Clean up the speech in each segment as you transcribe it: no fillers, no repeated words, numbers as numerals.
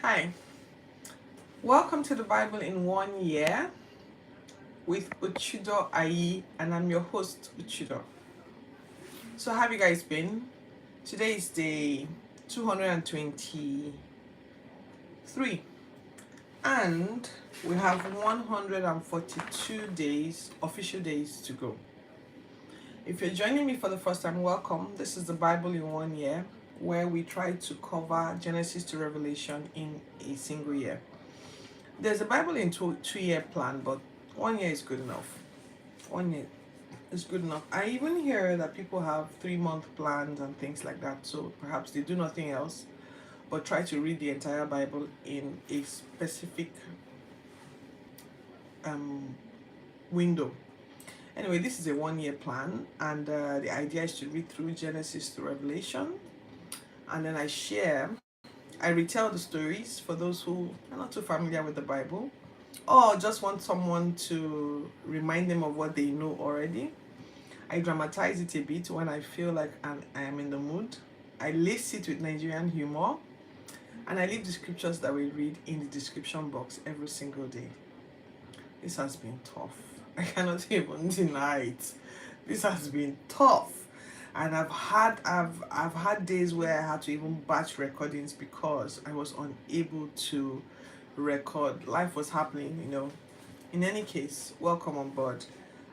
Hi, welcome to the Bible in 1 year with Uchido Ayi, and I'm your host, Uchido. So, how have you guys been? Today is day 223, and we have 142 days, official days to go. If you're joining me for the first time, welcome. This is the Bible in 1 year, where we try to cover Genesis to Revelation in a single year. There's a Bible in two-year plan, but 1 year is good enough. 1 year is good enough. I even hear that people have 3 month plans and things like that. So perhaps they do nothing else but try to read the entire Bible in a specific um, window. Anyway, this is a 1 year plan, and the idea is to read through Genesis to Revelation, and then I retell the stories for those who are not too familiar with the Bible, or just want someone to remind them of what they know already. I dramatize it a bit when I feel like I am in the mood. I lace it with Nigerian humor, and I leave the scriptures that we read in the description box every single day. This has been tough. I cannot even deny it. This has been tough. And I've had days where I had to even batch recordings because I was unable to record. Life was happening. In any case, welcome on board.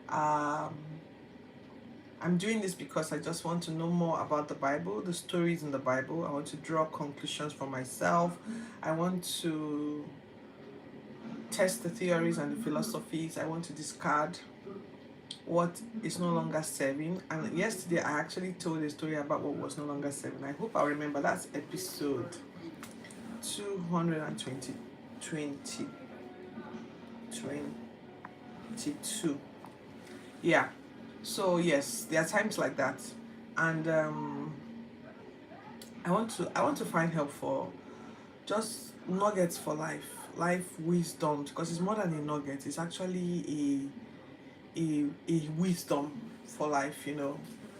Um, I'm doing this because I just want to know more about the Bible, the stories in the Bible. I want to draw conclusions for myself. I want to test the theories and the philosophies. I want to discard what is no longer serving. And yesterday I actually told a story about what was no longer serving. I hope I remember. That's episode 220, 22. Yeah. So yes, there are times like that, and I want to find help for just nuggets for life wisdom, because it's more than a nugget. It's actually a wisdom for life.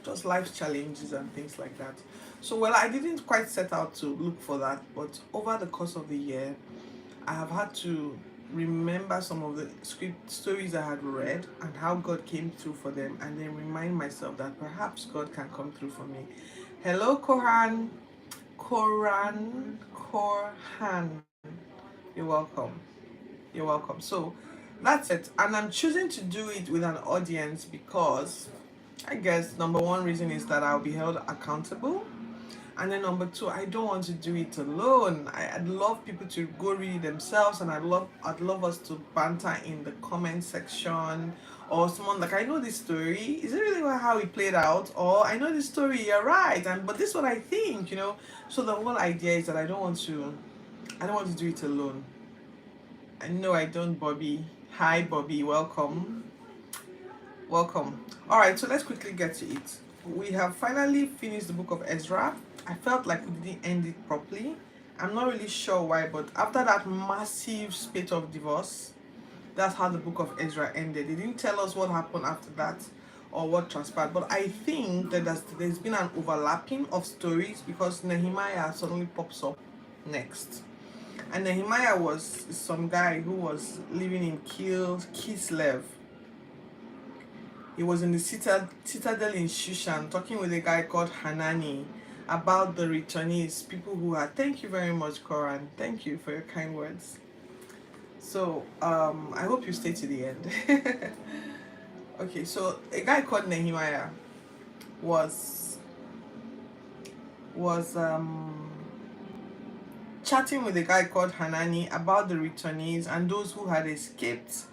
Just life challenges and things like that. So well, I didn't quite set out to look for that, but over the course of the year I have had to remember some of the script stories I had read and how God came through for them, and then remind myself that perhaps God can come through for me. Hello, Korhan. You're welcome. You're welcome. So that's it. And I'm choosing to do it with an audience because I guess number one reason is that I'll be held accountable. And then number two, I don't want to do it alone. I'd love people to go read it themselves, and I'd love us to banter in the comment section, or someone like, I know this story. Is it really how it played out? Or I know this story. You're right, and but this is what I think. So the whole idea is that I don't want to do it alone. I know I don't, Bobby. Hi, Bobby. Welcome. Welcome. All right, so let's quickly get to it. We have finally finished the book of Ezra. I felt like we didn't end it properly. I'm not really sure why, but after that massive spate of divorce, that's how the book of Ezra ended. They didn't tell us what happened after that or what transpired, but I think that there's been an overlapping of stories because Nehemiah suddenly pops up next. And Nehemiah was some guy who was living in Kislev. He was in the citadel in Shushan talking with a guy called Hanani about the returnees, people who are. Thank you very much, Koran. Thank you for your kind words. So I hope you stay to the end. Okay, so a guy called Nehemiah was was chatting with a guy called Hanani about the returnees and those who had escaped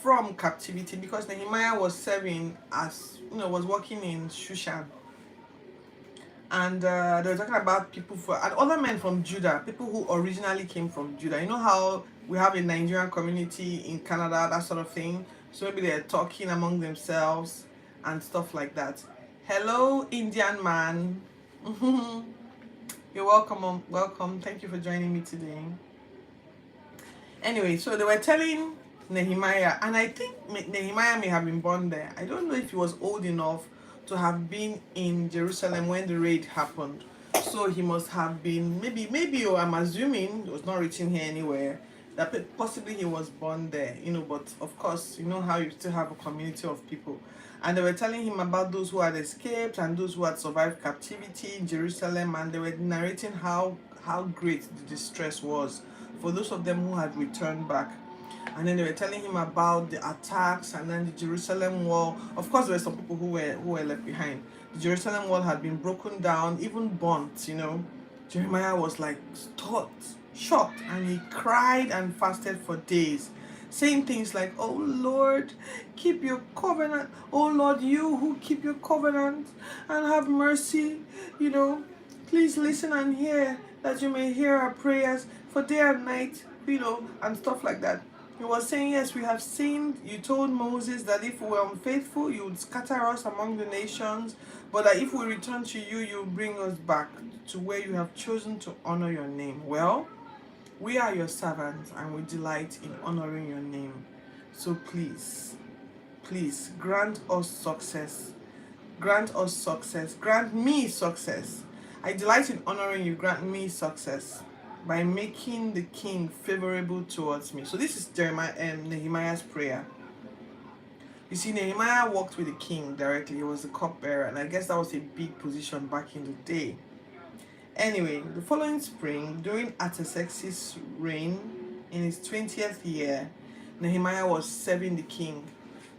from captivity, because Nehemiah was serving was working in Shushan, and they were talking about and other men from Judah, people who originally came from Judah. You know how we have a Nigerian community in Canada, that sort of thing. So maybe they're talking among themselves and stuff like that. Hello, Indian man. You're welcome. Welcome. Thank you for joining me today. Anyway, so they were telling Nehemiah, and I think Nehemiah may have been born there. I don't know if he was old enough to have been in Jerusalem when the raid happened. So he must have been, maybe, or I'm assuming it was not written here anywhere, that possibly he was born there, but of course, you know how you still have a community of people. And they were telling him about those who had escaped and those who had survived captivity in Jerusalem, and they were narrating how great the distress was for those of them who had returned back. And then they were telling him about the attacks and then the Jerusalem wall. Of course, there were some people who were left behind. The Jerusalem wall had been broken down, even burnt. Jeremiah was like stunned, shocked, and he cried and fasted for days, saying things like, "Oh Lord, keep your covenant. Oh Lord, you who keep your covenant and have mercy, you know, please listen and hear, that you may hear our prayers for day and night, and stuff like that." He was saying, "Yes, we have sinned. You told Moses that if we were unfaithful, you would scatter us among the nations, but that if we return to you, you will bring us back to where you have chosen to honor your name. Well, we are your servants and we delight in honoring your name. So please, please grant us success. Grant us success. Grant me success. I delight in honoring you. Grant me success by making the king favorable towards me." So this is Nehemiah's prayer. You see, Nehemiah worked with the king directly. He was the cupbearer, and I guess that was a big position back in the day. Anyway, the following spring, during Artaxerxes' reign, in his 20th year, Nehemiah was serving the king.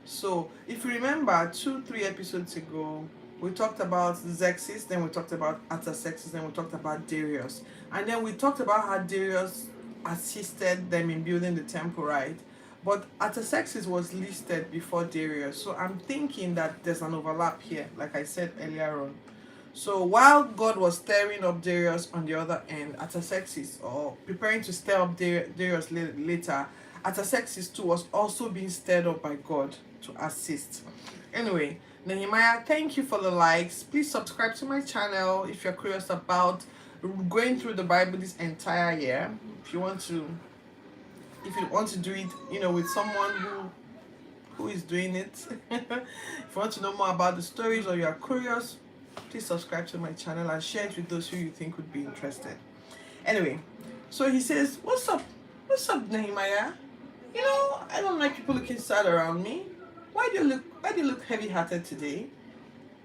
So, if you remember, 3 episodes ago, we talked about Xerxes, then we talked about Artaxerxes, then we talked about Darius. And then we talked about how Darius assisted them in building the temple, right? But Artaxerxes was listed before Darius. So I'm thinking that there's an overlap here, like I said earlier on. So while God was stirring up Darius on the other end, Artaxerxes, or preparing to stir up Darius later, Artaxerxes too was also being stirred up by God to assist. Anyway, Nehemiah, thank you for the likes. Please subscribe to my channel if you're curious about going through the Bible this entire year. If you want to do it, with someone who is doing it. If you want to know more about the stories or you are curious, please subscribe to my channel and share it with those who you think would be interested. Anyway, so he says, "What's up? What's up, Nehemiah? I don't like people looking sad around me. Why do you look heavy-hearted today?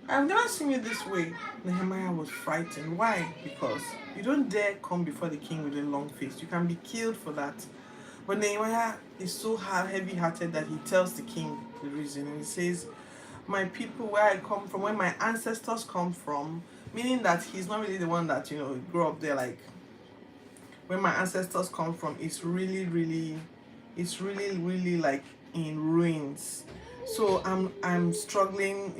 I've never seen you this way." Nehemiah was frightened. Why? Because you don't dare come before the king with a long face. You can be killed for that. But Nehemiah is so heavy-hearted that he tells the king the reason. And he says, "My people, where I come from, where my ancestors come from," meaning that he's not really the one that, grew up there. Like, where my ancestors come from is really, really, really like in ruins. So I'm struggling,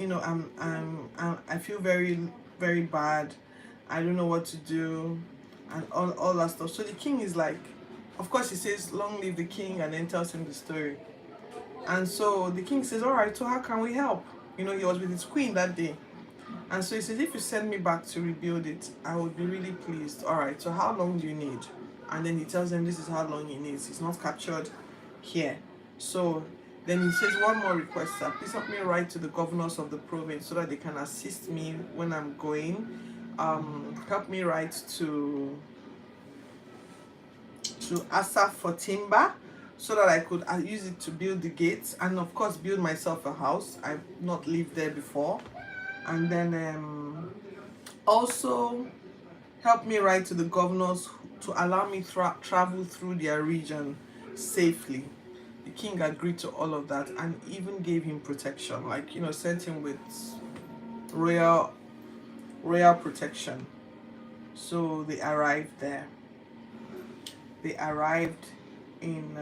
I feel very, very bad. I don't know what to do, and all that stuff. So the king is like, of course he says, "Long live the king," and then tells him the story. And so the king says, "All right, so how can we help?" He was with his queen that day. And so he says, "If you send me back to rebuild it, I would be really pleased. All right, so how long do you need?" And then he tells them this is how long he needs. He's not captured here. So then he says, "One more request, sir. Please help me write to the governors of the province so that they can assist me when I'm going. Help me write to Asaph for timber, so that I could use it to build the gates, and of course build myself a house. I've not lived there before. And then also help me write to the governors to allow me travel through their region safely." The king agreed to all of that and even gave him protection, like, sent him with royal protection. So they arrived there. They arrived in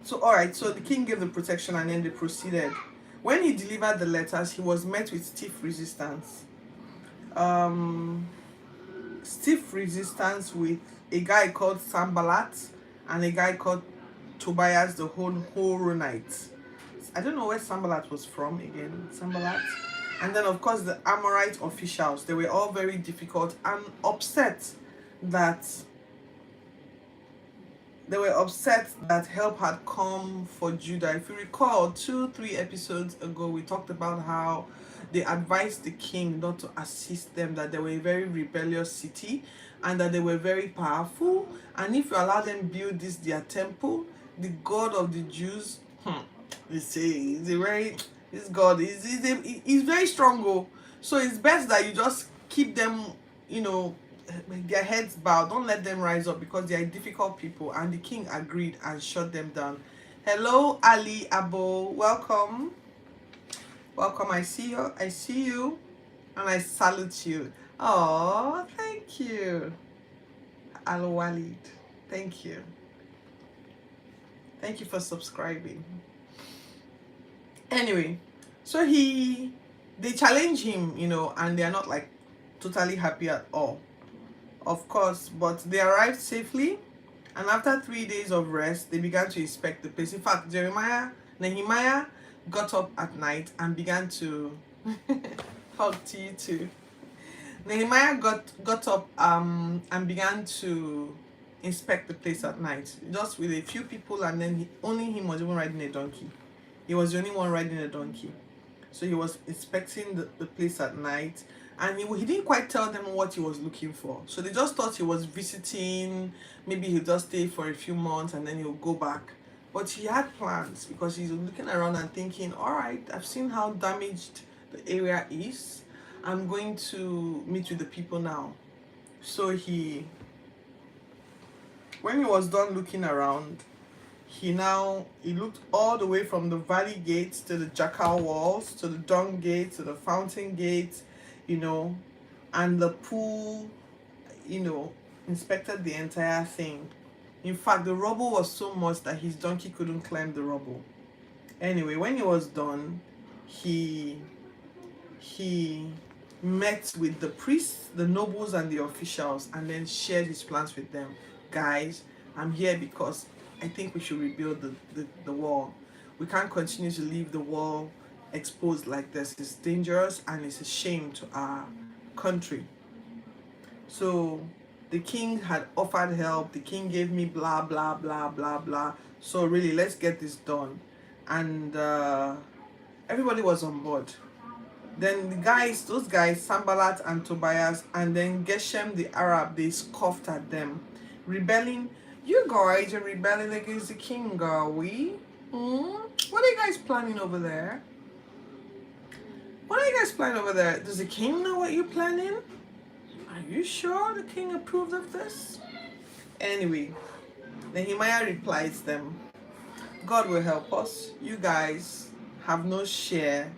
so all right, so the king gave the protection and then they proceeded. When he delivered the letters, he was met with stiff resistance. Stiff resistance with a guy called Sambalat and a guy called Tobias the Horonite. I don't know where Sambalat was from again. Sambalat. And then, of course, the Amorite officials. They were all very difficult and upset that help had come for Judah. If you recall, 3 episodes ago, we talked about how they advised the king not to assist them, that they were a very rebellious city and that they were very powerful. And if you allow them build this their temple, the God of the Jews, they say, is a very, this God is very strong. Oh. So it's best that you just keep them, you know, their heads bowed. Don't let them rise up because they are difficult people. And the king agreed and shut them down. Hello, Ali Abo. Welcome. Welcome. I see you. I see you. And I salute you. Oh, thank you. Al Walid. Thank you. Thank you for subscribing. Anyway, so they challenge him, you know, and they're not like totally happy at all. Of course, but they arrived safely, and after 3 days of rest, they began to inspect the place. In fact, Nehemiah got up at night and began to talk to you too. Nehemiah got up and began to inspect the place at night, just with a few people, and then only him was even riding a donkey. He was the only one riding a donkey. So he was inspecting the place at night, and he didn't quite tell them what he was looking for. So they just thought he was visiting, maybe he'll just stay for a few months and then he'll go back. But he had plans because he's looking around and thinking, all right, I've seen how damaged the area is. I'm going to meet with the people now. So when he was done looking around, he looked all the way from the valley gates to the jackal walls, to the dung gate, to the fountain gate, you know, and the pool, you know, inspected the entire thing. In fact, the rubble was so much that his donkey couldn't climb the rubble. Anyway, when he was done, he met with the priests, the nobles, and the officials, and then shared his plans with them. Guys, I'm here because I think we should rebuild the wall. We can't continue to leave the wall exposed like this. It's dangerous and it's a shame to our country. So the king had offered help. The king gave me blah, blah, blah, blah, blah. So really, let's get this done. And everybody was on board. Then those guys, Sambalat and Tobias, and then Geshem the Arab, they scoffed at them, rebelling. You guys are rebelling against the king, are we? What are you guys planning over there? What are you guys planning over there? Does the king know what you're planning? Are you sure the king approved of this? Anyway, Nehemiah replies them, God will help us. You guys have no share,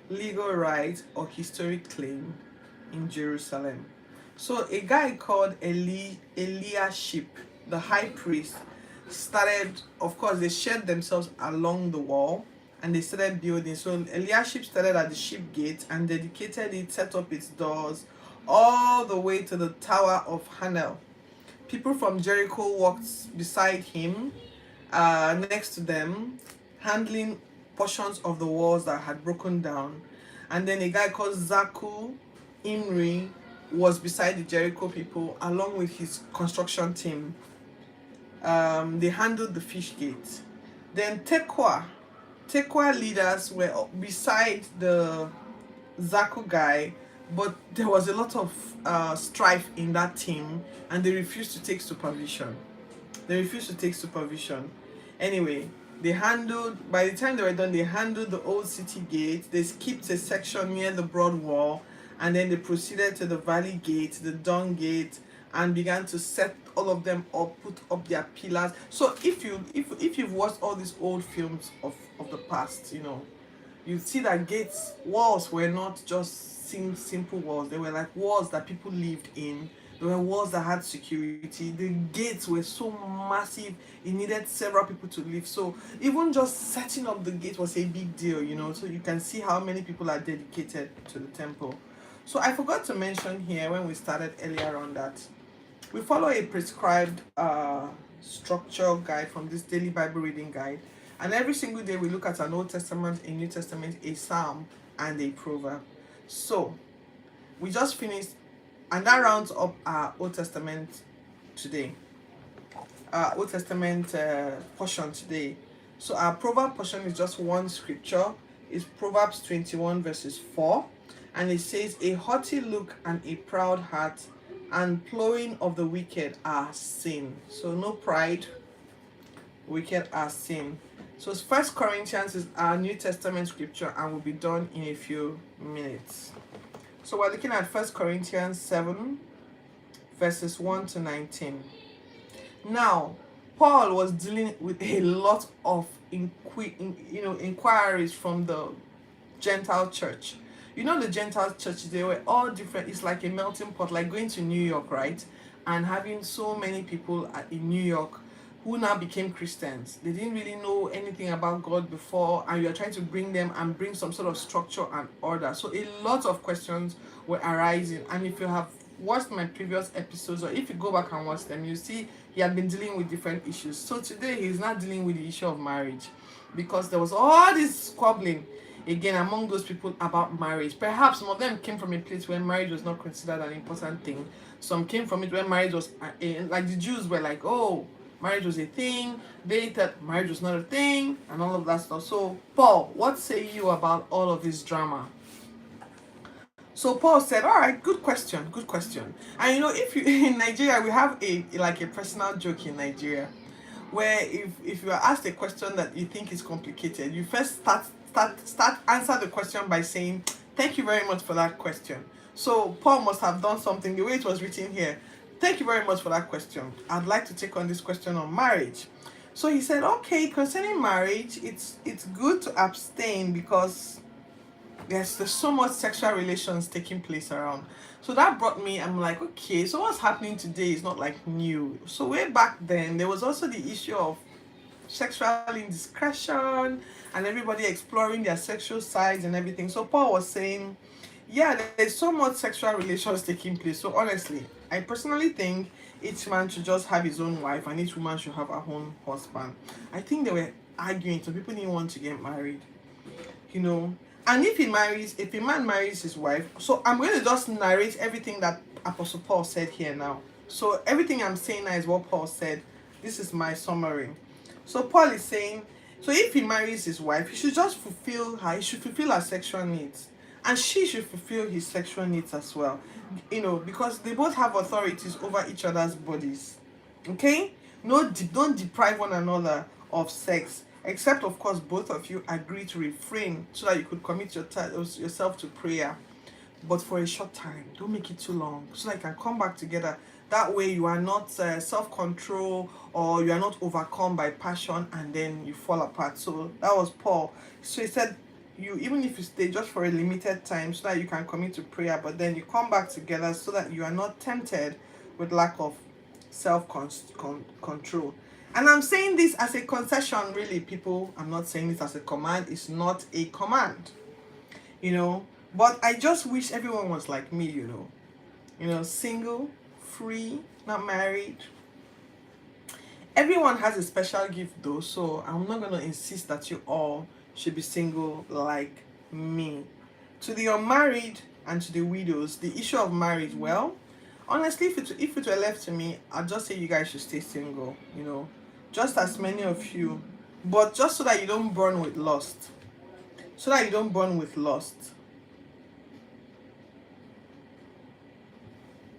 legal right, or historic claim in Jerusalem. So a guy called Eliashib, the high priest, started, of course, they shared themselves along the wall and they started building. So Eliashib started at the sheep gate and dedicated it, set up its doors all the way to the Tower of Hanel. People from Jericho walked beside him, next to them, handling portions of the walls that had broken down. And then a guy called Zaku Imri was beside the Jericho people along with his construction team. They handled the fish gate. Then Tekwa leaders were beside the Zaku guy, but there was a lot of strife in that team and they refused to take supervision. Anyway, by the time they were done, they handled the old city gate. They skipped a section near the broad wall, and then they proceeded to the valley gate, the dung gate, and began to set all of them up, put up their pillars. So if you've watched all these old films of the past, you know, you see that walls were not just simple walls. They were like walls that people lived in. There were walls that had security. The gates were so massive, it needed several people to live. So even just setting up the gate was a big deal, you know. So you can see how many people are dedicated to the temple. So I forgot to mention here when we started earlier on that we follow a prescribed structure guide from this daily Bible reading guide. And every single day we look at an Old Testament, a New Testament, a Psalm, and a proverb. So we just finished, and that rounds up our Old Testament today. Our Old Testament portion today. So our proverb portion is just one scripture. is Proverbs 21 verses 4. And it says, a haughty look and a proud heart and plowing of the wicked are sin. So no pride, wicked are sin. So First Corinthians is our New Testament scripture and will be done in a few minutes. So we're looking at First Corinthians 7 verses 1 to 19. Now, Paul was dealing with a lot of inquiries from the Gentile church. You know, the Gentile church, they were all different. It's like a melting pot, like going to New York, right? And having so many people in New York who now became Christians. They didn't really know anything about God before, and you're trying to bring them and bring some sort of structure and order. So a lot of questions were arising. And if you have watched my previous episodes, or if you go back and watch them, you see he had been dealing with different issues. So today he's not dealing with the issue of marriage, because there was all this squabbling again among those people about marriage. Perhaps some of them came from a place where marriage was not considered an important thing. Some came from it where marriage was like the Jews were like, oh, marriage was a thing. They thought marriage was not a thing, and all of that stuff. So Paul, what say you about all of this drama? So Paul said, all right, good question. And you know, if you in Nigeria, we have a personal joke in Nigeria, where if you are asked a question that you think is complicated, you first start answer the question by saying, thank you very much for that question. So Paul must have done something the way it was written here. Thank you very much for that question. I'd like to take on this question on marriage. So he said, okay, concerning marriage, it's good to abstain because there's so much sexual relations taking place around. So that brought me, I'm like, okay, so what's happening today is not like new. So way back then, there was also the issue of sexual indiscretion and everybody exploring their sexual sides and everything. So Paul was saying, yeah, there's so much sexual relations taking place. So honestly, I personally think each man should just have his own wife and each woman should have her own husband. I think they were arguing, so people didn't want to get married, you know. And if a man marries his wife, so I'm going to just narrate everything that Apostle Paul said here now. So everything I'm saying now is what Paul said. This is my summary. So Paul is saying, so if he marries his wife, he should just fulfill her sexual needs. And she should fulfill his sexual needs as well. You know, because they both have authorities over each other's bodies. Okay? No, don't deprive one another of sex. Except, of course, both of you agree to refrain so that you could commit yourself to prayer. But for a short time, don't make it too long, so that you can come back together. That way you are not self-control, or you are not overcome by passion and then you fall apart. So that was Paul. So he said, even if you stay just for a limited time so that you can commit to prayer, but then you come back together so that you are not tempted with lack of self-control. And I'm saying this as a concession, really, people. I'm not saying this as a command. It's not a command, you know. But I just wish everyone was like me, you know, single, free, not married. Everyone has a special gift though, so I'm not going to insist that you all should be single like me. To the unmarried and to the widows, the issue of marriage, well, honestly, if it were left to me, I'd just say you guys should stay single, you know, just as many of you, but just so that you don't burn with lust.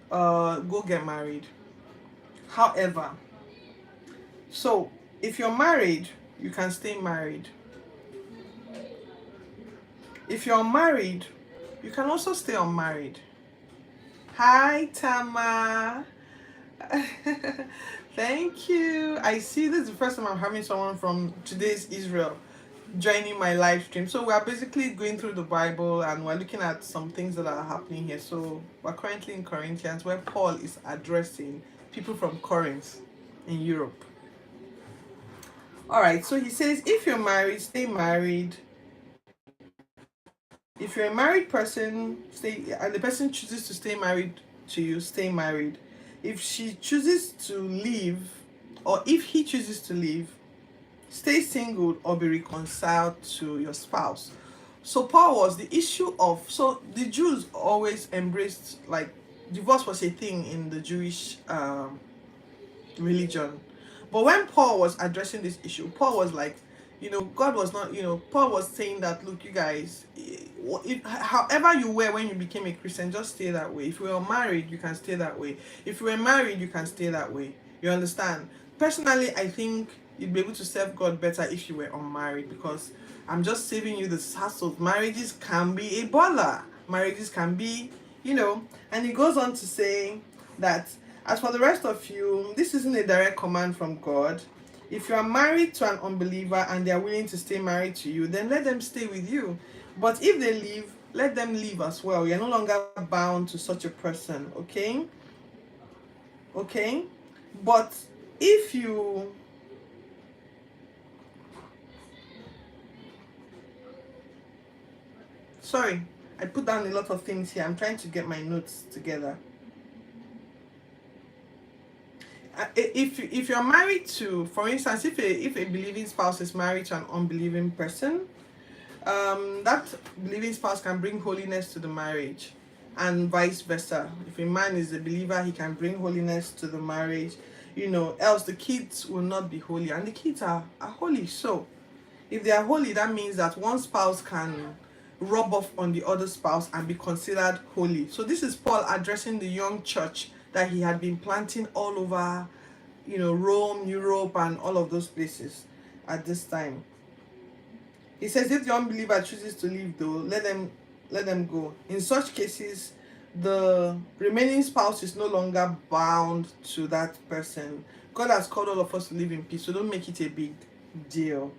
Go get married. However, so if you're married, you can stay married. If you're married, you can also stay unmarried. Hi, Tama. Thank you. I see this is the first time I'm having someone from today's Israel joining my live stream. So we're basically going through the Bible and we're looking at some things that are happening here. So we're currently in Corinthians, where Paul is addressing people from Corinth in Europe. All right, so he says, if you're married, stay married. If you're a married person, and the person chooses to stay married to you, stay married. If she chooses to leave, or if he chooses to leave, stay single or be reconciled to your spouse. So Paul was the issue of, so the Jews always embraced, like, divorce was a thing in the Jewish religion. But when Paul was addressing this issue, Paul was like, God was not, Paul was saying that, look, you guys, however you were when you became a Christian, just stay that way. If you were married, you can stay that way. If you were married, you can stay that way. You understand? Personally, I think you'd be able to serve God better if you were unmarried, because I'm just saving you the hassle. Marriages can be a bother. Marriages can be, and he goes on to say that, as for the rest of you, this isn't a direct command from God. If you are married to an unbeliever and they are willing to stay married to you, then let them stay with you. But if they leave, let them leave as well. You're no longer bound to such a person, okay? Okay? But if you sorry, I put down a lot of things here. I'm trying to get my notes together. If you're married to, for instance, if a believing spouse is married to an unbelieving person, that believing spouse can bring holiness to the marriage, and vice versa. If a man is a believer, he can bring holiness to the marriage. Else the kids will not be holy, and the kids are holy. So if they are holy, that means that one spouse can rub off on the other spouse and be considered holy. So this is Paul addressing the young church that he had been planting all over, Rome, Europe, and all of those places at this time. He says, if the unbeliever chooses to leave, though, let them go. In such cases, the remaining spouse is no longer bound to that person. God has called all of us to live in peace, so don't make it a big deal.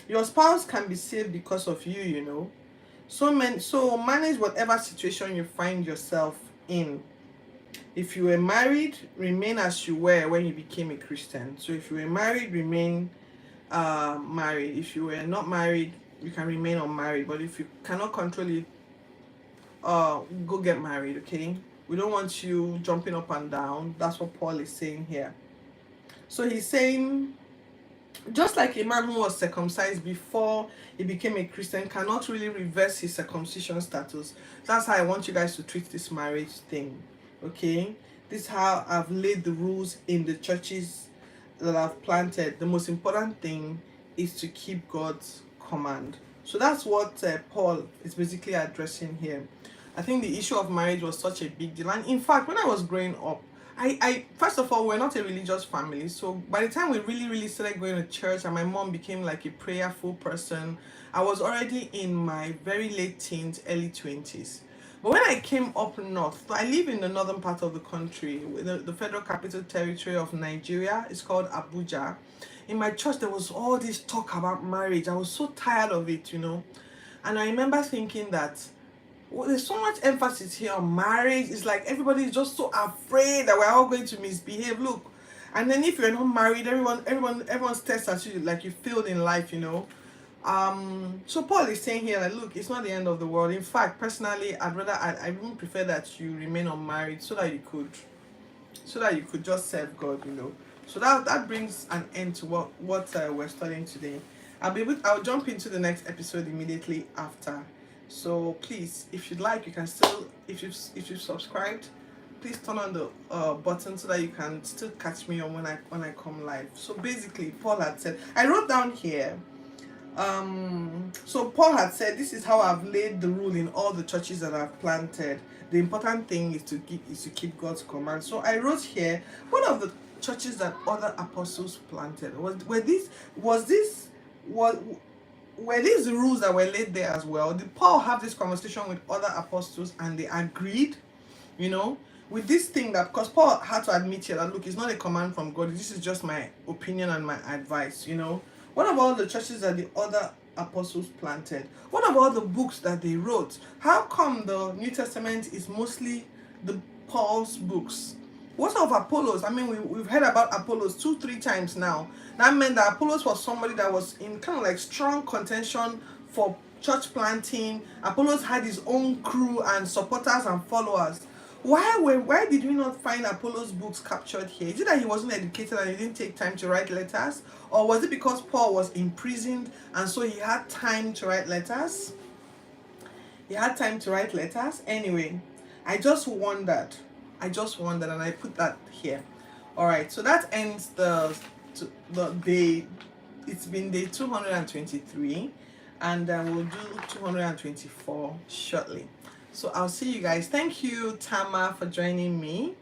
Your spouse can be saved because of you, So manage whatever situation you find yourself in. If you were married, remain as you were when you became a Christian. So if you were married, remain married. If you were not married, you can remain unmarried. But if you cannot control it, go get married, okay? We don't want you jumping up and down. That's what Paul is saying here. So he's saying, just like a man who was circumcised before he became a Christian cannot really reverse his circumcision status, that's how I want you guys to treat this marriage thing, okay? This is how I've laid the rules in the churches that I've planted. The most important thing is to keep God's command. So that's what Paul is basically addressing here. I think the issue of marriage was such a big deal. And in fact, when I was growing up, I first of all, we're not a religious family. So by the time we really started going to church and my mom became like a prayerful person, I was already in my very late teens, early 20s. But when I came up north, I live in the northern part of the country, the Federal Capital Territory of Nigeria. It's called Abuja. In my church, there was all this talk about marriage. I was so tired of it, And I remember thinking that, well, there's so much emphasis here on marriage. It's like everybody is just so afraid that we're all going to misbehave. Look, and then if you're not married, everyone stares at you like you failed in life, So Paul is saying here that, look, it's not the end of the world. In fact, personally, I even prefer that you remain unmarried so that you could just serve God, So that brings an end to what we're studying today. I'll jump into the next episode immediately after. So please, if you'd like, you can still, if you've subscribed, please turn on the button so that you can still catch me on when I come live. So basically, Paul had said, I wrote down here. So Paul had said, this is how I've laid the rule in all the churches that I've planted. The important thing is to keep God's command. So I wrote here, one of the churches that other apostles planted were these rules that were laid there as well. Did Paul have this conversation with other apostles and they agreed, with this thing that, because Paul had to admit here that, look, it's not a command from God, this is just my opinion and my advice, What about the churches that the other apostles planted? What about the books that they wrote? How come the New Testament is mostly the Paul's books? What of Apollos? I mean, we've heard about Apollos 2-3 times now. That meant that Apollos was somebody that was in kind of like strong contention for church planting. Apollos had his own crew and supporters and followers. Why did we not find Apollos' books captured here? Is it that he wasn't educated and he didn't take time to write letters? Or was it because Paul was imprisoned and so he had time to write letters? Anyway, I just wondered and I put that here. All right, so that ends the day it's been day 223, and we'll do 224 shortly. So I'll see you guys. Thank you, Tama, for joining me.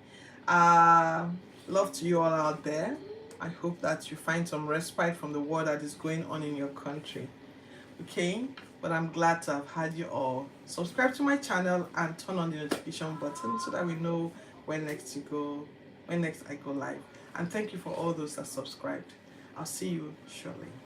uh Love to you all out there. I hope that you find some respite from the war that is going on in your country. Okay, but I'm glad to have had you all. Subscribe to my channel and turn on the notification button so that we know when next I go live. And thank you for all those that subscribed. I'll see you shortly.